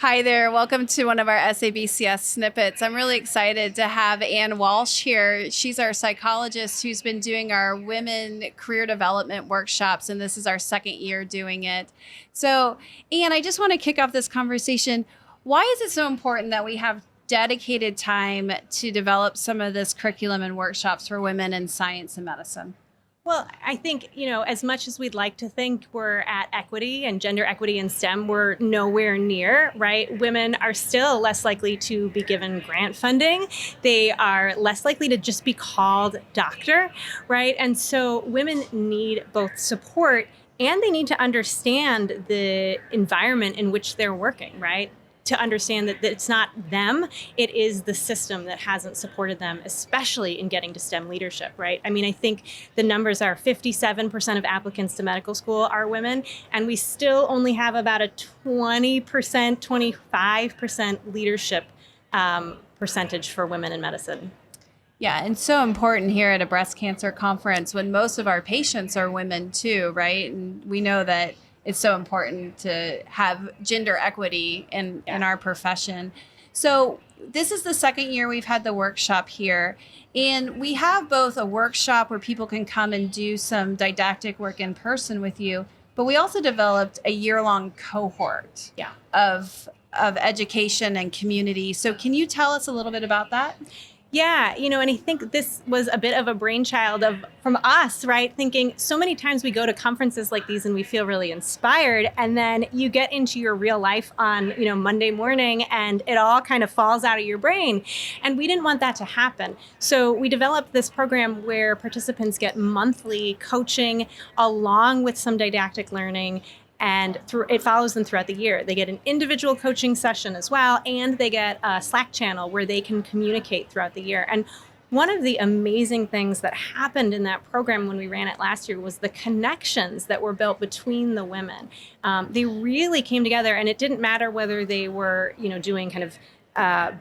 Hi there. Welcome to one of our SABCS Snippets. I'm really excited to have Anne Welsh here. She's our psychologist who's been doing our women career development workshops, and this is our second year doing it. So, Anne, I just want to kick off this conversation. Why is it so important that we have dedicated time to develop some of this curriculum and workshops for women in science and medicine? Well, I think, as much as we'd like to think we're at equity and gender equity in STEM, we're nowhere near, right? Women are still less likely to be given grant funding. They are less likely to just be called doctor, right? And so women need both support and they need to understand the environment in which they're working, right? To understand that it's not them, it is the system that hasn't supported them, especially in getting to STEM leadership, right? I mean, I think the numbers are 57% of applicants to medical school are women, and we still only have about a 20%, 25% leadership percentage for women in medicine. Yeah, and so important here at a breast cancer conference when most of our patients are women too, right? And we know that it's so important to have gender equity in our profession. So this is the second year we've had the workshop here. And we have both a workshop where people can come and do some didactic work in person with you, but we also developed a year-long cohort of education and community. So can you tell us a little bit about that? Yeah, and I think this was a bit of a brainchild from us, right? Thinking so many times we go to conferences like these and we feel really inspired, and then you get into your real life on, Monday morning and it all kind of falls out of your brain. And we didn't want that to happen. So we developed this program where participants get monthly coaching along with some didactic learning. And it follows them throughout the year. They get an individual coaching session as well, and they get a Slack channel where they can communicate throughout the year. And one of the amazing things that happened in that program when we ran it last year was the connections that were built between the women. They really came together, and it didn't matter whether they were, doing kind of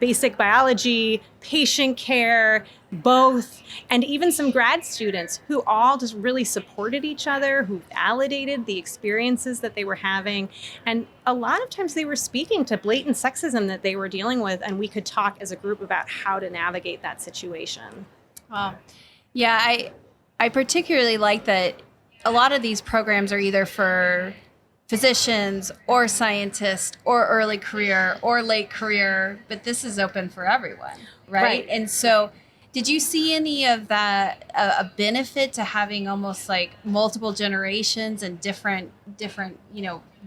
basic biology, patient care, both, and even some grad students who all just really supported each other, who validated the experiences that they were having. And a lot of times they were speaking to blatant sexism that they were dealing with, and we could talk as a group about how to navigate that situation. Yeah, I particularly like that a lot of these programs are either for physicians or scientists or early career or late career, but this is open for everyone, right? And so did you see any of that a benefit to having almost like multiple generations and different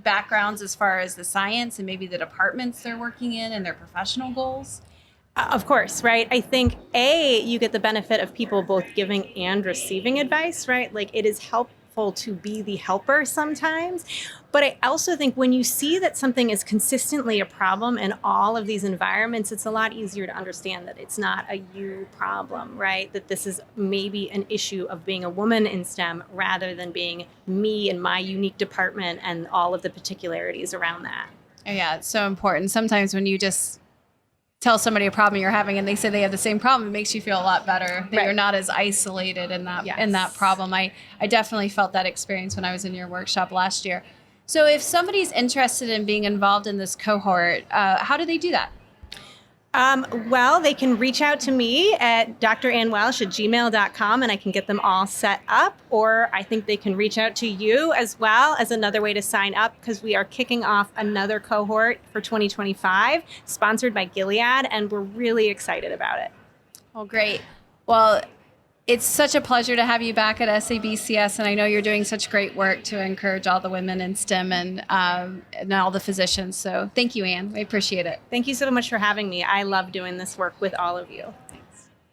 backgrounds as far as the science and maybe the departments they're working in and their professional goals? Of course, right? I think, you get the benefit of people both giving and receiving advice, right? Like, it is helpful to be the helper sometimes. But I also think when you see that something is consistently a problem in all of these environments, it's a lot easier to understand that it's not a you problem, right? That this is maybe an issue of being a woman in STEM rather than being me and my unique department and all of the particularities around that. Yeah, it's so important. Sometimes when you just tell somebody a problem you're having and they say they have the same problem, it makes you feel a lot better that you're not as isolated in that problem. I definitely felt that experience when I was in your workshop last year. So if somebody's interested in being involved in this cohort, how do they do that? Well, they can reach out to me at dranwelsh@gmail.com and I can get them all set up. Or I think they can reach out to you as well as another way to sign up, because we are kicking off another cohort for 2025 sponsored by Gilead, and we're really excited about it. Oh, great. Well, it's such a pleasure to have you back at SABCS, and I know you're doing such great work to encourage all the women in STEM and all the physicians. So thank you, Anne. I appreciate it. Thank you so much for having me. I love doing this work with all of you.